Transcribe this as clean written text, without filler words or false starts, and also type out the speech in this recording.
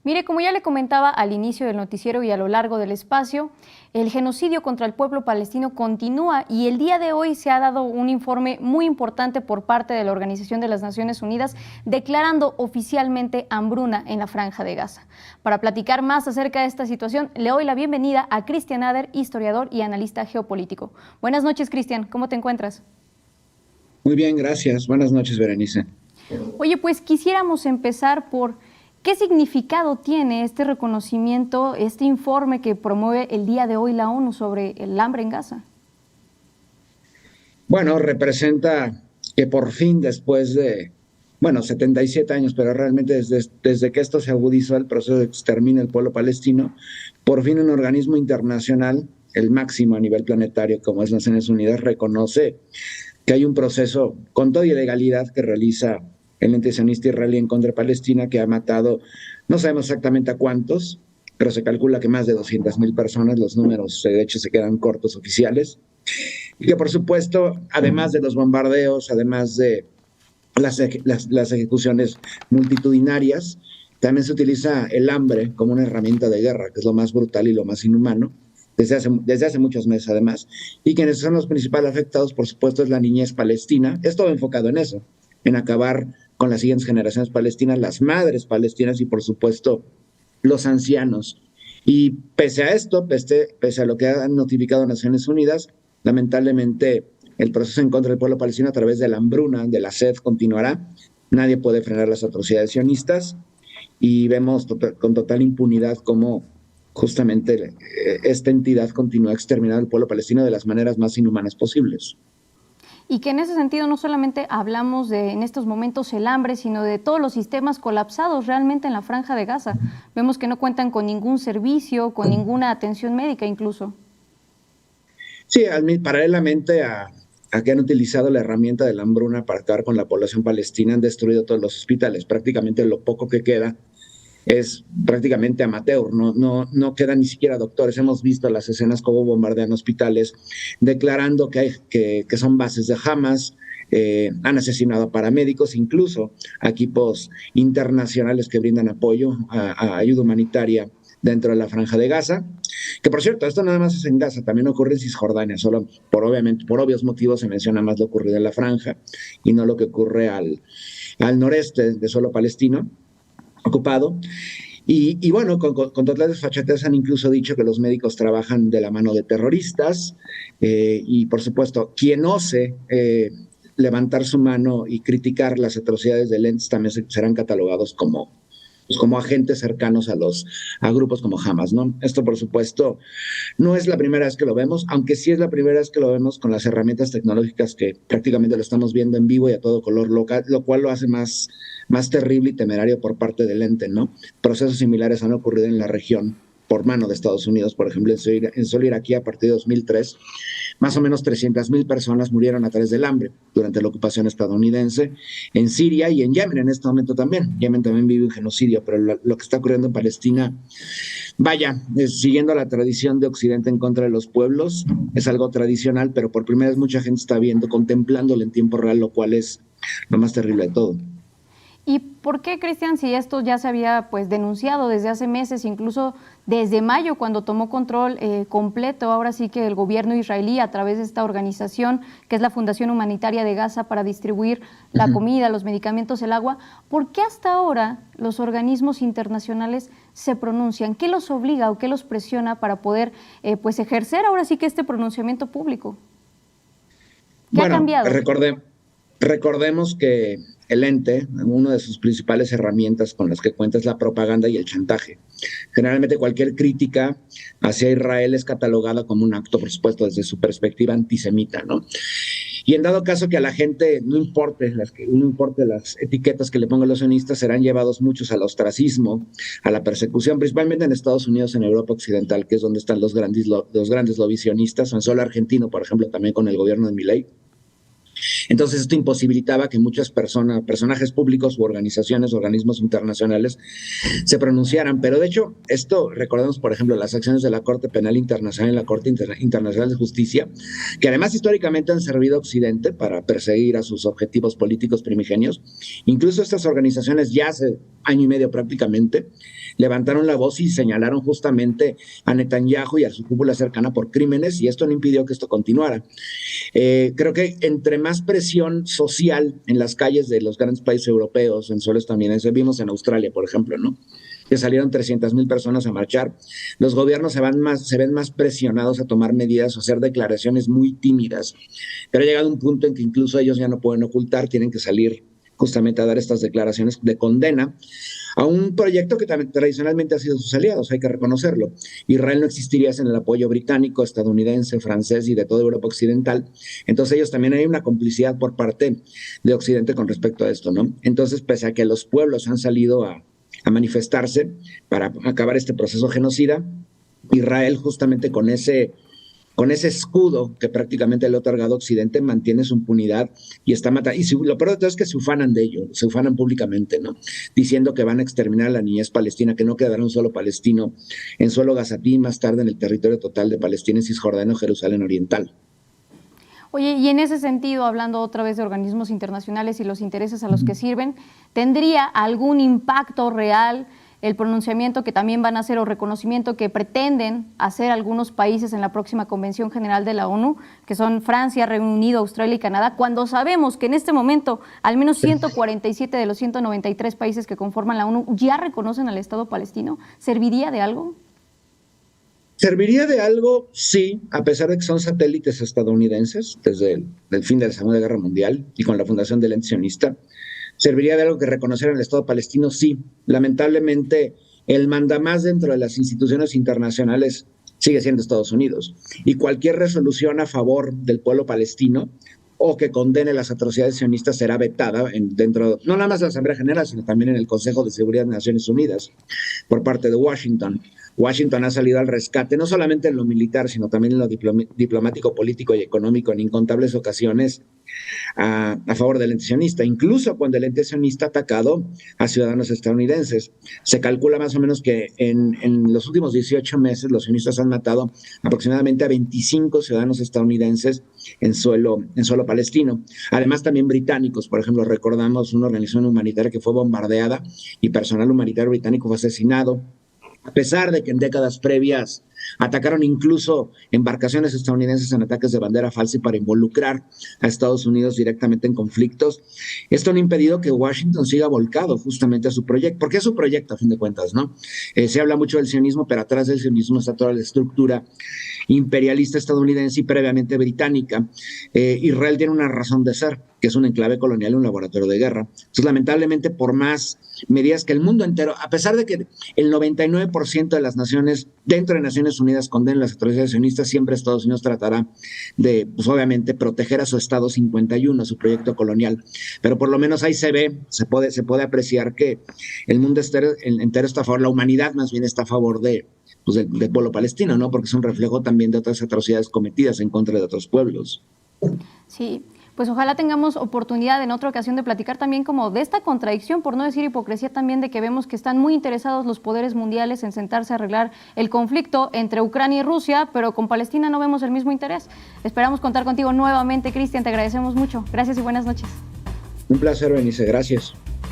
Mire, como ya le comentaba al inicio del noticiero y a lo largo del espacio, el genocidio contra el pueblo palestino continúa y el día de hoy se ha dado un informe muy importante por parte de la Organización de las Naciones Unidas declarando oficialmente hambruna en la Franja de Gaza. Para platicar más acerca de esta situación, le doy la bienvenida a Cristian Ader, historiador y analista geopolítico. Buenas noches, Cristian, ¿cómo te encuentras? Muy bien, gracias. Buenas noches, Berenice. Oye, pues quisiéramos empezar por ¿qué significado tiene este reconocimiento, este informe que promueve el día de hoy la ONU sobre el hambre en Gaza? Bueno, representa que por fin después de, 77 años, pero realmente desde que esto se agudizó el proceso de exterminio del pueblo palestino, por fin un organismo internacional, el máximo a nivel planetario como es Naciones Unidas, reconoce que hay un proceso con toda ilegalidad que realiza el ente sionista israelí en contra de Palestina, que ha matado, no sabemos exactamente a cuántos, pero se calcula que más de 200,000 personas, los números de hecho se quedan cortos oficiales, y que por supuesto, además de los bombardeos, además de las ejecuciones multitudinarias, también se utiliza el hambre como una herramienta de guerra, que es lo más brutal y lo más inhumano, desde hace muchos meses además, y quienes son los principales afectados, por supuesto, es la niñez palestina. Es todo enfocado en eso, en acabar con las siguientes generaciones palestinas, las madres palestinas y, por supuesto, los ancianos. Y pese a esto, pese a lo que han notificado Naciones Unidas, lamentablemente el proceso en contra del pueblo palestino a través de la hambruna, de la sed, continuará. Nadie puede frenar las atrocidades sionistas y vemos con total impunidad cómo justamente esta entidad continúa exterminando al pueblo palestino de las maneras más inhumanas posibles. Y que en ese sentido no solamente hablamos de en estos momentos el hambre, sino de todos los sistemas colapsados realmente en la Franja de Gaza. Vemos que no cuentan con ningún servicio, con ninguna atención médica incluso. Sí, paralelamente a que han utilizado la herramienta de la hambruna para acabar con la población palestina, han destruido todos los hospitales. Prácticamente lo poco que queda es prácticamente amateur, no quedan ni siquiera doctores. Hemos visto las escenas como bombardean hospitales, declarando que son bases de Hamas, han asesinado a paramédicos, incluso a equipos internacionales que brindan apoyo a ayuda humanitaria dentro de la Franja de Gaza. Que por cierto, esto nada más es en Gaza, también ocurre en Cisjordania, solo por obvios motivos se menciona más lo ocurrido en la Franja y no lo que ocurre al noreste de suelo palestino ocupado. Y bueno, con total desfachatez han incluso dicho que los médicos trabajan de la mano de terroristas y por supuesto, quien ose levantar su mano y criticar las atrocidades de Lentz también serán catalogados como agentes cercanos a grupos como Hamas, ¿no? Esto, por supuesto, no es la primera vez que lo vemos, aunque sí es la primera vez que lo vemos con las herramientas tecnológicas que prácticamente lo estamos viendo en vivo y a todo color, lo cual lo hace más terrible y temerario por parte del ente, ¿no? Procesos similares han ocurrido en la región por mano de Estados Unidos, por ejemplo, en suelo iraquí a partir de 2003, más o menos 300,000 personas murieron a través del hambre durante la ocupación estadounidense, en Siria y en Yemen en este momento también. Yemen también vive un genocidio, pero lo que está ocurriendo en Palestina, vaya, siguiendo la tradición de Occidente en contra de los pueblos, es algo tradicional, pero por primera vez mucha gente está viendo, contemplándolo en tiempo real, lo cual es lo más terrible de todo. ¿Y por qué, Cristian, si esto ya se había pues denunciado desde hace meses, incluso desde mayo cuando tomó control completo, ahora sí que el gobierno israelí a través de esta organización que es la Fundación Humanitaria de Gaza para distribuir la comida, los medicamentos, el agua, ¿por qué hasta ahora los organismos internacionales se pronuncian? ¿Qué los obliga o qué los presiona para poder pues ejercer ahora sí que este pronunciamiento público? ¿Qué ha Bueno, cambiado? recordemos que el ente, una de sus principales herramientas con las que cuenta es la propaganda y el chantaje. Generalmente cualquier crítica hacia Israel es catalogada como un acto, por supuesto, desde su perspectiva antisemita, ¿no? Y en dado caso que a la gente no importe las etiquetas que le pongan los sionistas, serán llevados muchos al ostracismo, a la persecución, principalmente en Estados Unidos, en Europa Occidental, que es donde están los grandes lobbies sionistas, o en solo argentino, por ejemplo, también con el gobierno de Milei. Entonces esto imposibilitaba que muchas personajes públicos u organismos internacionales se pronunciaran. Pero de hecho, esto, recordemos, por ejemplo, las acciones de la Corte Penal Internacional y la Corte Internacional de Justicia, que además históricamente han servido a Occidente para perseguir a sus objetivos políticos primigenios. Incluso estas organizaciones ya hace año y medio prácticamente levantaron la voz y señalaron justamente a Netanyahu y a su cúpula cercana por crímenes, y esto no impidió que esto continuara. Creo que entre más presión social en las calles de los grandes países europeos, en suelo estadounidense, vimos en Australia, por ejemplo, ¿no?, que salieron 300,000 personas a marchar, los gobiernos se ven más presionados a tomar medidas o hacer declaraciones muy tímidas. Pero ha llegado un punto en que incluso ellos ya no pueden ocultar, tienen que salir justamente a dar estas declaraciones de condena a un proyecto que también tradicionalmente ha sido sus aliados, hay que reconocerlo. Israel no existiría sin el apoyo británico, estadounidense, francés y de toda Europa occidental. Entonces ellos también hay una complicidad por parte de Occidente con respecto a esto, ¿no? Entonces, pese a que los pueblos han salido a manifestarse para acabar este proceso genocida, Israel justamente con ese escudo que prácticamente le ha otorgado Occidente mantiene su impunidad y está matando. Y lo peor de todo es que se ufanan de ello, se ufanan públicamente, ¿no?, diciendo que van a exterminar a la niñez palestina, que no quedará un solo palestino en suelo gazatí, más tarde en el territorio total de Palestina, en Cisjordania o Jerusalén Oriental. Oye, y en ese sentido, hablando otra vez de organismos internacionales y los intereses a los que sirven, ¿tendría algún impacto real el pronunciamiento que también van a hacer o reconocimiento que pretenden hacer algunos países en la próxima Convención General de la ONU, que son Francia, Reino Unido, Australia y Canadá, cuando sabemos que en este momento al menos 147 de los 193 países que conforman la ONU ya reconocen al Estado palestino? ¿Serviría de algo? ¿Serviría de algo? Sí, a pesar de que son satélites estadounidenses desde el fin de la Segunda Guerra Mundial y con la fundación del ente sionista. ¿Serviría de algo que reconocieran el Estado palestino? Sí. Lamentablemente, el mandamás dentro de las instituciones internacionales sigue siendo Estados Unidos. Y cualquier resolución a favor del pueblo palestino o que condene las atrocidades sionistas será vetada dentro, no nada más de la Asamblea General, sino también en el Consejo de Seguridad de Naciones Unidas por parte de Washington. Washington ha salido al rescate, no solamente en lo militar, sino también en lo diplomático, político y económico en incontables ocasiones a favor del ente sionista, incluso cuando el ente sionista ha atacado a ciudadanos estadounidenses. Se calcula más o menos que en los últimos 18 meses los sionistas han matado aproximadamente a 25 ciudadanos estadounidenses en suelo palestino. Además también británicos, por ejemplo, recordamos una organización humanitaria que fue bombardeada y personal humanitario británico fue asesinado, a pesar de que en décadas previas atacaron incluso embarcaciones estadounidenses en ataques de bandera falsa y para involucrar a Estados Unidos directamente en conflictos. Esto no ha impedido que Washington siga volcado justamente a su proyecto, porque es su proyecto a fin de cuentas, ¿no? Se habla mucho del sionismo, pero atrás del sionismo está toda la estructura imperialista estadounidense y previamente británica. Israel tiene una razón de ser, que es un enclave colonial y un laboratorio de guerra. Entonces, lamentablemente, por más medidas que el mundo entero, a pesar de que el 99% de las naciones dentro de Naciones Unidas condenen las atrocidades sionistas, siempre Estados Unidos tratará de, pues obviamente, proteger a su Estado 51, a su proyecto colonial. Pero por lo menos ahí se puede apreciar que el mundo entero está a favor, la humanidad más bien está a favor del pueblo palestino, ¿no? Porque es un reflejo también de otras atrocidades cometidas en contra de otros pueblos. Sí, pues ojalá tengamos oportunidad en otra ocasión de platicar también como de esta contradicción, por no decir hipocresía también, de que vemos que están muy interesados los poderes mundiales en sentarse a arreglar el conflicto entre Ucrania y Rusia, pero con Palestina no vemos el mismo interés. Esperamos contar contigo nuevamente, Cristian, te agradecemos mucho. Gracias y buenas noches. Un placer, Berenice, gracias.